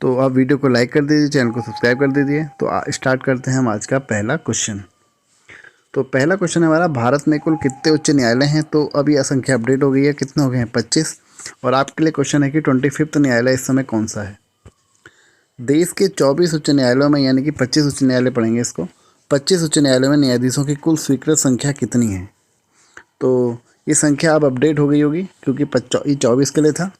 तो आप वीडियो को लाइक कर दीजिए, चैनल को सब्सक्राइब कर दीजिए। तो स्टार्ट करते हैं हम आज का पहला क्वेश्चन। तो पहला क्वेश्चन है हमारा, भारत में कुल कितने उच्च न्यायालय हैं? तो अभी यह संख्या अपडेट हो गई है, कितने हो गए हैं? 25। और आपके लिए क्वेश्चन है कि 25वां न्यायालय इस समय कौन सा है? देश के 24 उच्च न्यायालयों में, यानी कि 25 उच्च न्यायालय पढ़ेंगे इसको, 25 उच्च न्यायालयों में न्यायाधीशों की कुल स्वीकृत संख्या कितनी है? तो ये संख्या अब अपडेट हो गई होगी, क्योंकि 24 के लिए था,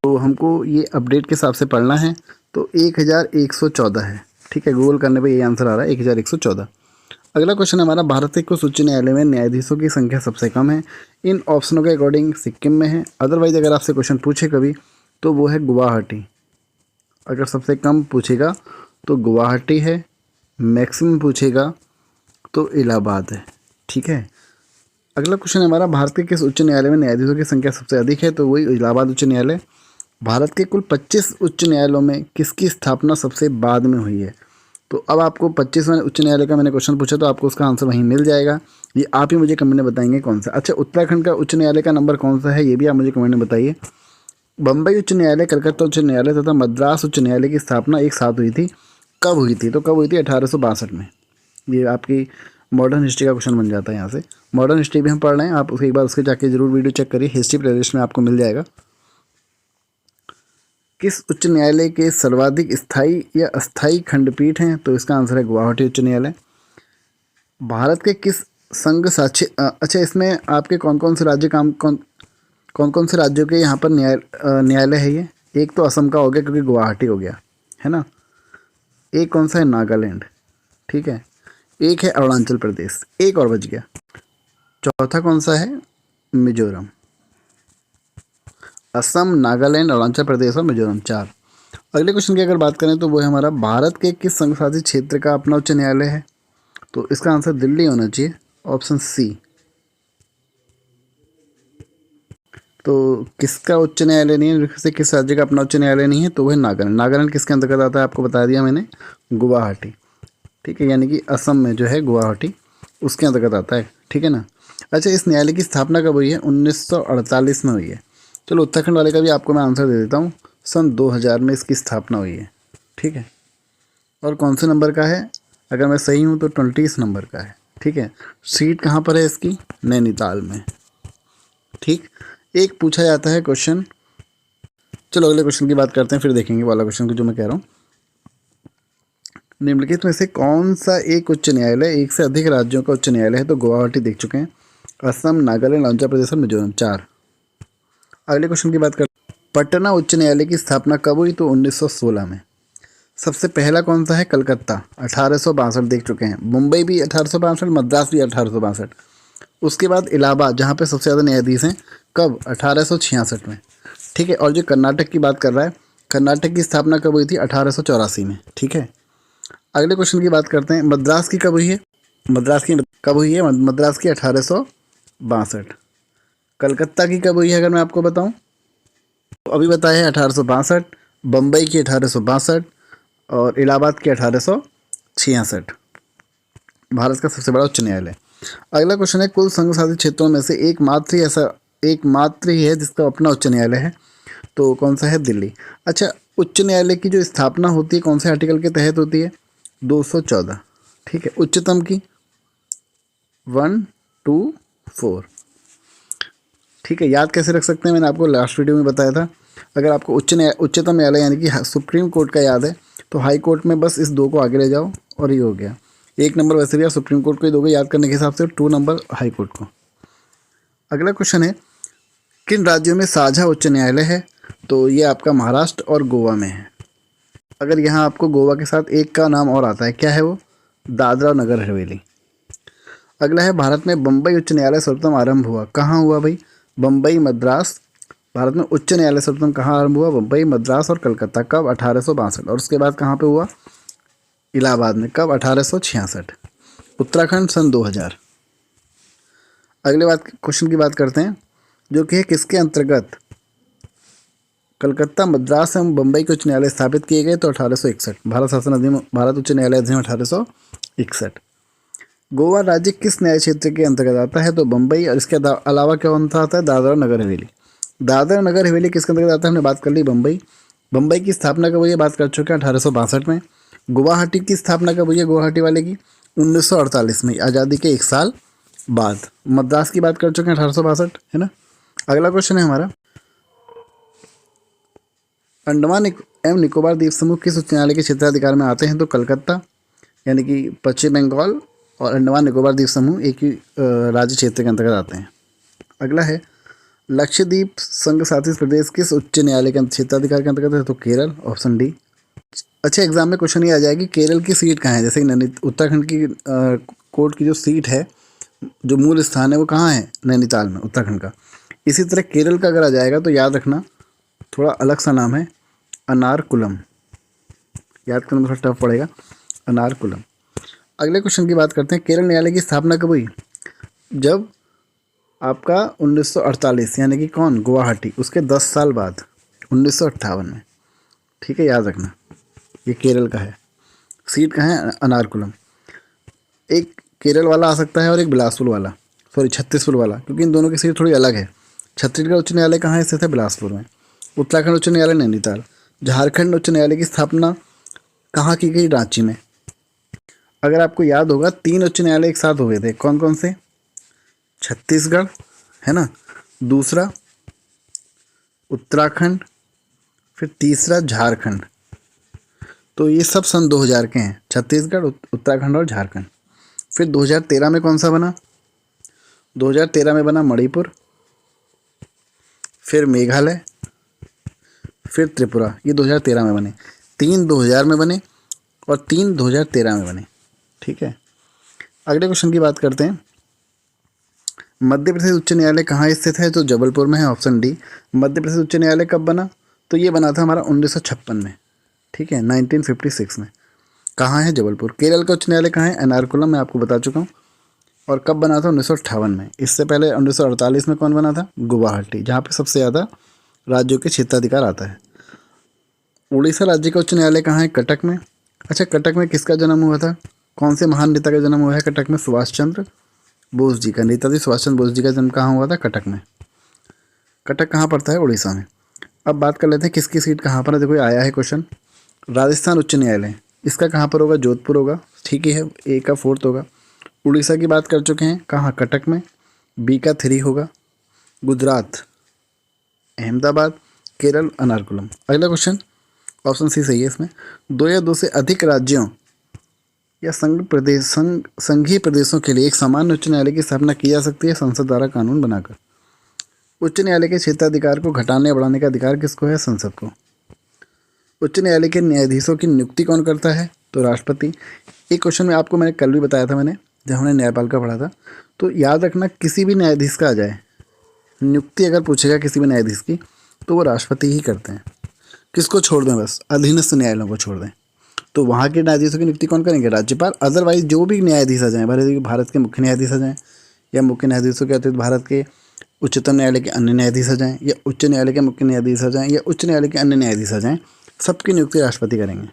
तो हमको ये अपडेट के हिसाब से पढ़ना है। तो 1114 है। ठीक है, गूगल करने पे ये आंसर आ रहा है 1114। अगला क्वेश्चन हमारा, भारत के कुछ उच्च न्यायालय में न्यायाधीशों की संख्या सबसे कम है। इन ऑप्शनों के अकॉर्डिंग सिक्किम में है। अदरवाइज अगर आपसे क्वेश्चन पूछे कभी तो वो है गुवाहाटी। अगर सबसे कम पूछेगा तो गुवाहाटी है, मैक्सिमम पूछेगा तो इलाहाबाद है। ठीक है। अगला क्वेश्चन हमारा, भारत के किस उच्च न्यायालय में न्यायाधीशों की संख्या सबसे अधिक है? तो वही इलाहाबाद उच्च न्यायालय। भारत के कुल 25 उच्च न्यायालयों में किसकी स्थापना सबसे बाद में हुई है? तो अब आपको 25वें उच्च न्यायालय का मैंने क्वेश्चन पूछा, तो आपको उसका आंसर वहीं मिल जाएगा। ये आप ही मुझे कमेंट में बताएंगे कौन सा। अच्छा, उत्तराखंड का उच्च न्यायालय का नंबर कौन सा है, ये भी आप मुझे कमेंट में बताइए। बम्बई उच्च न्यायालय, कलकत्ता उच्च न्यायालय तथा मद्रास उच्च न्यायालय की स्थापना एक साथ हुई थी। कब हुई थी? तो कब हुई थी? 1862 में। ये आपकी मॉडर्न हिस्ट्री का क्वेश्चन बन जाता है। यहाँ से मॉडर्न हिस्ट्री भी हम पढ़ रहे हैं, आप उसके एक बार उसके जाके जरूर वीडियो चेक करिए, हिस्ट्री प्लेलिस्ट में आपको मिल जाएगा। किस उच्च न्यायालय के सर्वाधिक स्थायी या अस्थायी खंडपीठ हैं? तो इसका आंसर है गुवाहाटी उच्च न्यायालय। भारत के किस संघ साक्षी अच्छा, इसमें आपके कौन कौन से राज्य कौन कौन से राज्यों के यहाँ पर न्यायालय है ये? एक तो असम का हो गया, क्योंकि गुवाहाटी हो गया है ना। एक कौन सा है? नागालैंड। ठीक है। एक है अरुणाचल प्रदेश, एक और बच गया। चौथा कौन सा है? मिजोरम। असम, नागालैंड, अरुणाचल प्रदेश और मिजोरम, 4। अगले क्वेश्चन की अगर बात करें तो वो है हमारा, भारत के किस संघ शासित क्षेत्र का अपना उच्च न्यायालय है? तो इसका आंसर दिल्ली होना चाहिए, ऑप्शन सी। तो किसका उच्च न्यायालय नहीं है, से किस राज्य का अपना उच्च न्यायालय नहीं है? तो वह नागालैंड। नागालैंड किसके अंतर्गत आता है? आपको बता दिया मैंने, गुवाहाटी। ठीक है, यानी कि असम में जो है गुवाहाटी, उसके अंतर्गत आता है। ठीक है ना। अच्छा, इस न्यायालय की स्थापना कब हुई है? 1948 में हुई है। चलो, उत्तराखंड वाले का भी आपको मैं आंसर दे देता हूँ। सन 2000 में इसकी स्थापना हुई है। ठीक है। और कौन से नंबर का है? अगर मैं सही हूँ तो 20 नंबर का है। ठीक है। सीट कहाँ पर है इसकी? नैनीताल में। ठीक। एक पूछा जाता है क्वेश्चन। चलो अगले क्वेश्चन की बात करते हैं, फिर देखेंगे वाला क्वेश्चन को जो मैं कह रहा हूँ। निम्नलिखित में से कौन सा एक उच्च न्यायालय एक से अधिक राज्यों का उच्च न्यायालय है? तो गुवाहाटी देख चुके हैं। असम, नागालैंड, अरुणाचल प्रदेश और मिजोरम, 4। अगले क्वेश्चन की बात करते हैं, पटना उच्च न्यायालय की स्थापना कब हुई? तो 1916 में। सबसे पहला कौन सा है? कलकत्ता, 1862 देख चुके हैं। मुंबई भी 1862, मद्रास भी 1862। उसके बाद इलाहाबाद, जहाँ पे सबसे ज़्यादा न्यायाधीश हैं, कब? 1866 में। ठीक है। और जो कर्नाटक की बात कर रहा है, कर्नाटक की स्थापना कब हुई थी? 1884 में। ठीक है। अगले क्वेश्चन की बात करते हैं, मद्रास की कब हुई है? मद्रास की कब हुई है? मद्रास की 1862। कलकत्ता की कब हुई है अगर मैं आपको बताऊं? तो अभी बताया है 1862। बम्बई की 1862 और इलाहाबाद की 1866। भारत का सबसे बड़ा उच्च न्यायालय। अगला क्वेश्चन है, कुल संघ शासित क्षेत्रों में से एकमात्र ही है जिसका अपना उच्च न्यायालय है। तो कौन सा है? दिल्ली। अच्छा, उच्च न्यायालय की जो स्थापना होती है कौन से आर्टिकल के तहत होती है? 214। ठीक है। उच्चतम की 1, 2, 4। ठीक है। याद कैसे रख सकते हैं? मैंने आपको लास्ट वीडियो में बताया था। अगर आपको उच्चतम न्यायालय यानी कि सुप्रीम कोर्ट का याद है, तो हाई कोर्ट में बस इस 2 को आगे ले जाओ और ये हो गया। 1 नंबर वैसे भी आप सुप्रीम कोर्ट को ही दोगे याद करने के हिसाब से, 2 नंबर हाई कोर्ट को। अगला क्वेश्चन है, किन राज्यों में साझा उच्च न्यायालय है? तो ये आपका महाराष्ट्र और गोवा में है। अगर यहाँ आपको गोवा के साथ एक का नाम और आता है, क्या है वो? दादरा और नगर हवेली। अगला है, भारत में बम्बई उच्च न्यायालय सर्वप्रथम आरंभ हुआ, कहाँ हुआ भाई? बम्बई, मद्रास। भारत में उच्च न्यायालय सर्वप्रथम कहाँ आरंभ हुआ? बम्बई, मद्रास और कलकत्ता। कब? 1862। और उसके बाद कहाँ पे हुआ? इलाहाबाद में। कब? 1866। उत्तराखंड सन 2000। अगले क्वेश्चन की बात करते हैं, जो कि है किसके अंतर्गत कलकत्ता, मद्रास एवं बम्बई के उच्च न्यायालय स्थापित किए गए? तो 1861। भारत शासन अधिनियम, भारत उच्च न्यायालय अधिनियम 1861। गोवा राज्य किस न्याय क्षेत्र के अंतर्गत आता है? तो बम्बई। और इसके अलावा क्या कौन सा आता है? दादरा नगर हवेली। दादरा नगर हवेली किसके अंतर्गत आता है? हमने बात कर ली बम्बई। बम्बई की स्थापना कब हुई है, बात कर चुके हैं 1862 में। गुवाहाटी की स्थापना कब हुई है, गुवाहाटी वाले की 1948 में, आज़ादी के 1 साल बाद। मद्रास की बात कर चुके हैं 1862, है ना। अगला क्वेश्चन है हमारा, अंडमान एवं निकोबार द्वीप समूह किस उच्च न्यायालय के क्षेत्राधिकार में आते हैं, तो कलकत्ता यानी कि पश्चिम बंगाल और अंडमान निकोबार द्वीप समूह एक ही राज्य क्षेत्र के अंतर्गत आते हैं। अगला है, लक्षद्वीप संघ शासित प्रदेश किस उच्च न्यायालय के क्षेत्राधिकार के अंतर्गत है, तो केरल, ऑप्शन डी। अच्छा, एग्जाम में क्वेश्चन ये आ जाएगी केरल की सीट कहाँ है, जैसे कि उत्तराखंड की कोर्ट की जो सीट है, जो मूल स्थान है वो कहाँ है, नैनीताल में, उत्तराखंड का। इसी तरह केरल का अगर आ जाएगा तो याद रखना थोड़ा अलग सा नाम है, अनारकुलम। याद करना थोड़ा टफ पड़ेगा, अनारकुलम। अगले क्वेश्चन की बात करते हैं, केरल न्यायालय की स्थापना कब हुई, जब आपका 1948 यानी कि कौन, गुवाहाटी, उसके 10 साल बाद 1958 में। ठीक है, याद रखना ये केरल का है, सीट कहाँ है, अनारकुलम। एक केरल वाला आ सकता है और एक बिलासपुर वाला, सॉरी छत्तीसपुर वाला, क्योंकि इन दोनों की सीट थोड़ी अलग है। छत्तीसगढ़ उच्च न्यायालय कहाँ स्थित है, बिलासपुर में। उत्तराखंड उच्च न्यायालय नैनीताल। झारखंड उच्च न्यायालय की स्थापना कहाँ की गई, रांची में। अगर आपको याद होगा 3 उच्च न्यायालय एक साथ हुए थे, कौन कौन से, छत्तीसगढ़, है ना, दूसरा उत्तराखंड, फिर तीसरा झारखंड। तो ये सब सन 2000 के हैं, छत्तीसगढ़, उत्तराखंड और झारखंड। फिर 2013 में कौन सा बना, 2013 में बना मणिपुर, फिर मेघालय, फिर त्रिपुरा। ये 2013 में बने, 3 2000 में बने और 3 2013 में बने। ठीक है, अगले क्वेश्चन की बात करते हैं, मध्य प्रदेश उच्च न्यायालय कहाँ स्थित है, तो जबलपुर में है, ऑप्शन डी। मध्य प्रदेश उच्च न्यायालय कब बना, तो ये बना था हमारा 1956 में। ठीक है, 1956 में। कहाँ है, जबलपुर। केरल का उच्च न्यायालय कहाँ है, एर्नाकुलम, मैं आपको बता चुका हूँ। और कब बना था, 1958 में। इससे पहले 1948 में कौन बना था, गुवाहाटी, जहाँ पे सबसे ज़्यादा राज्यों के क्षेत्राधिकार आता है। उड़ीसा राज्य का उच्च न्यायालय कहाँ है, कटक में। अच्छा, कटक में किसका जन्म हुआ था, कौन से महान नेता का जन्म हुआ है कटक में, सुभाष चंद्र बोस जी का। नेताजी सुभाष चंद्र बोस जी का जन्म कहाँ हुआ था, कटक में। कटक कहाँ पड़ता है, उड़ीसा में। अब बात कर लेते हैं किसकी सीट कहाँ पर है, देखो आया है क्वेश्चन, राजस्थान उच्च न्यायालय, इसका कहाँ पर होगा, जोधपुर होगा। ठीक ही है, ए का 4th होगा। उड़ीसा की बात कर चुके हैं, कहाँ, कटक में, बी का 3 होगा। गुजरात अहमदाबाद, केरल अनारकुलम। अगला क्वेश्चन, ऑप्शन सी सही है इसमें, 2 या 2 से अधिक राज्यों या संघीय प्रदेशों के लिए एक सामान्य उच्च न्यायालय की स्थापना की जा सकती है संसद द्वारा कानून बनाकर। उच्च न्यायालय के क्षेत्राधिकार को घटाने या बढ़ाने का अधिकार किसको है, संसद को। उच्च न्यायालय के न्यायाधीशों की नियुक्ति कौन करता है, तो राष्ट्रपति। एक क्वेश्चन में आपको मैंने कल भी बताया था, मैंने जब हमने न्यायपालिका पढ़ा था, तो याद रखना किसी भी न्यायाधीश का आ जाए, नियुक्ति अगर पूछेगा किसी भी न्यायाधीश की, तो वो राष्ट्रपति ही करते हैं। किसको छोड़ दें, बस अधीनस्थ न्यायालयों को छोड़ दें, तो वहाँ के न्यायाधीशों की नियुक्ति कौन करेंगे, राज्यपाल। अदरवाइज जो भी न्यायाधीश आ जाएँ, भारत के मुख्य न्यायाधीश आ जाएँ, या मुख्य न्यायाधीशों के अतिरिक्त भारत के उच्चतम न्यायालय के अन्य न्यायाधीश आ जाएँ, या उच्च न्यायालय के मुख्य न्यायाधीश आ जाएँ, या उच्च न्यायालय के अन्य न्यायाधीश आ जाएँ, सबकी नियुक्ति राष्ट्रपति करेंगे।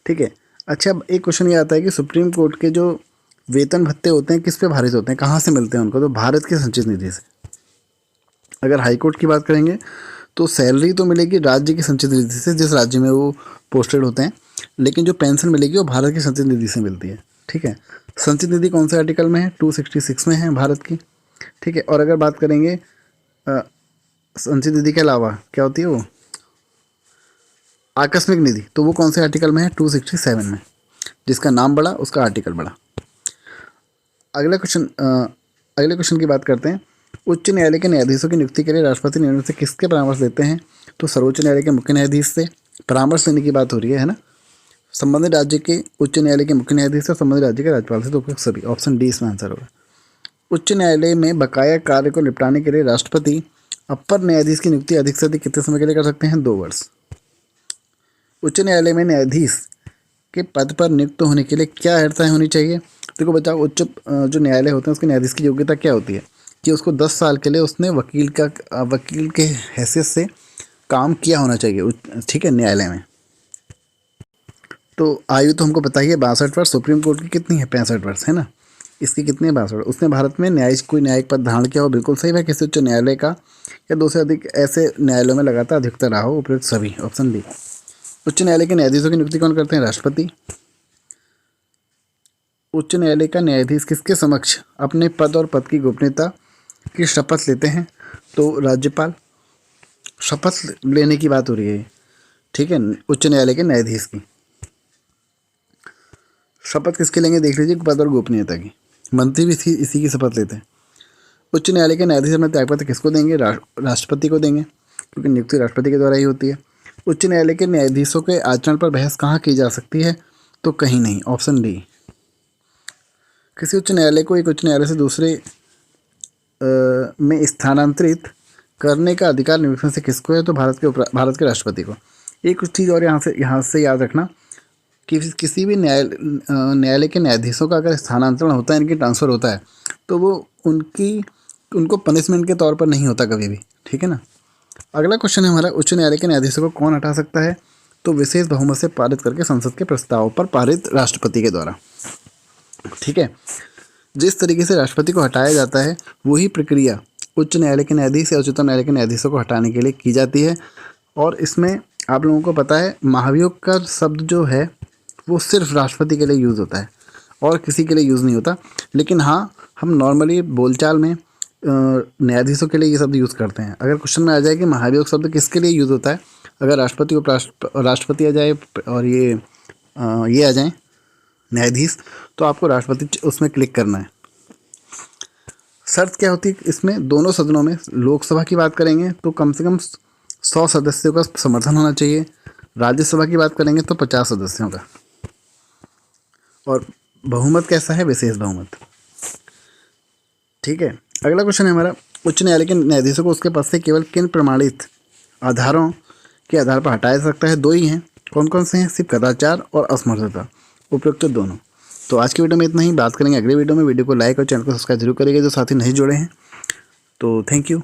ठीक है। अच्छा, अब एक क्वेश्चन ये आता है कि सुप्रीम कोर्ट के जो वेतन भत्ते होते हैं किस पे भारित होते हैं, कहाँ से मिलते हैं उनको, तो भारत के संचित निधि से। अगर हाई कोर्ट की बात करेंगे तो सैलरी तो मिलेगी राज्य की संचित निधि से, जिस राज्य में वो पोस्टेड होते हैं, लेकिन जो पेंशन मिलेगी वो भारत की संचित निधि से मिलती है। ठीक है, संचित निधि कौन से आर्टिकल में है, 266 में है भारत की। ठीक है, और अगर बात करेंगे संचित निधि के अलावा क्या होती है वो, आकस्मिक निधि, तो वो कौन से आर्टिकल में है, 267 में। जिसका नाम बड़ा उसका आर्टिकल बड़ा। अगले क्वेश्चन की बात करते हैं, उच्च न्यायालय के न्यायाधीशों की नियुक्ति के लिए राष्ट्रपति निर्णय से किसके परामर्श लेते हैं, तो सर्वोच्च न्यायालय के मुख्य न्यायाधीश से परामर्श लेने की बात हो रही है ना। संबंधित राज्य के उच्च न्यायालय के मुख्य न्यायाधीश से, संबंधित राज्य के राज्यपाल से, तो सभी, ऑप्शन डी इसमें आंसर होगा। उच्च न्यायालय में बकाया कार्य को निपटाने के लिए राष्ट्रपति अपर न्यायाधीश की नियुक्ति अधिक से अधिक कितने समय के लिए कर सकते हैं, 2 वर्ष। उच्च न्यायालय में न्यायाधीश के पद पर नियुक्त होने के लिए क्या अर्हताएं होनी चाहिए। देखो बच्चा, उच्च जो न्यायालय होते हैं उसके न्यायाधीश की योग्यता क्या होती है कि उसको 10 साल के लिए उसने वकील के हैसियत से काम किया होना चाहिए। ठीक है, न्यायालय में। तो आयु तो हमको पता ही है 62 वर्ष, सुप्रीम कोर्ट की कितनी है, 65 वर्ष, है ना। इसकी कितने 62। उसने भारत में कोई न्यायिक पद धारण किया हो, बिल्कुल सही। वह किसी उच्च न्यायालय का या दो से अधिक ऐसे न्यायालयों में लगातार अधिकतर रहा हो, उपयुक्त सभी, ऑप्शन बी। उच्च न्यायालय के न्यायाधीशों की नियुक्ति कौन करते हैं? राष्ट्रपति। उच्च न्यायालय का न्यायाधीश किसके समक्ष अपने पद और पद की गोपनीयता की शपथ लेते हैं? तो राज्यपाल। शपथ लेने की बात हो रही है, ठीक है, उच्च न्यायालय के न्यायाधीश की। शपथ किसके लेंगे देख लीजिए, पद और गोपनीयता की। मंत्री भी इसी की शपथ लेते हैं। उच्च न्यायालय के न्यायाधीश अपना त्यागपत्र किसको देंगे? राष्ट्रपति को देंगे, क्योंकि नियुक्ति राष्ट्रपति के द्वारा ही होती है। उच्च न्यायालय के न्यायाधीशों के आचरण पर बहस कहाँ की जा सकती है? तो कहीं नहीं, ऑप्शन डी। किसी उच्च न्यायालय को एक उच्च न्यायालय से दूसरे में स्थानांतरित करने का अधिकार निम्न से किसको है? तो भारत के राष्ट्रपति को। एक चीज़ और यहाँ से याद रखना कि किसी भी न्यायालय के न्यायाधीशों का अगर स्थानांतरण होता है, इनकी ट्रांसफ़र होता है, तो वो उनको पनिशमेंट के तौर पर नहीं होता कभी भी, ठीक है ना। अगला क्वेश्चन है हमारा, उच्च न्यायालय के न्यायाधीशों को कौन हटा सकता है? तो विशेष बहुमत से पारित करके संसद के प्रस्ताव पर पारित राष्ट्रपति के द्वारा, ठीक है। जिस तरीके से राष्ट्रपति को हटाया जाता है वही प्रक्रिया उच्च न्यायालय के न्यायाधीश या उच्चतम न्यायालय के न्यायाधीशों को हटाने के लिए की जाती है। और इसमें आप लोगों को पता है, महाभियोग का शब्द जो है वो सिर्फ राष्ट्रपति के लिए यूज़ होता है और किसी के लिए यूज़ नहीं होता। लेकिन हाँ, हम नॉर्मली बोलचाल में न्यायाधीशों के लिए ये शब्द यूज़ करते हैं। अगर क्वेश्चन में आ जाए कि महाभियोग शब्द किसके लिए यूज़ होता है, अगर राष्ट्रपति को राष्ट्रपति आ जाए और ये आ जाए न्यायाधीश, तो आपको राष्ट्रपति उसमें क्लिक करना है। शर्त क्या होती है इसमें? दोनों सदनों में, लोकसभा की बात करेंगे तो कम से कम 100 सदस्यों का समर्थन होना चाहिए, राज्यसभा की बात करेंगे तो 50 सदस्यों का, और बहुमत कैसा है? विशेष बहुमत, ठीक है। अगला क्वेश्चन है हमारा, उच्च न्यायालय के न्यायाधीशों को उसके पद से केवल किन प्रमाणित आधारों के आधार पर हटाया जा सकता है? दो ही हैं, कौन कौन से हैं? सिर्फ कदाचार और असमर्थता, उपयुक्त दोनों। तो आज की वीडियो में इतना ही, बात करेंगे अगले वीडियो में। वीडियो को लाइक और चैनल को सब्सक्राइब जरूर करिएगा जो साथी नहीं जुड़े हैं। तो थैंक यू।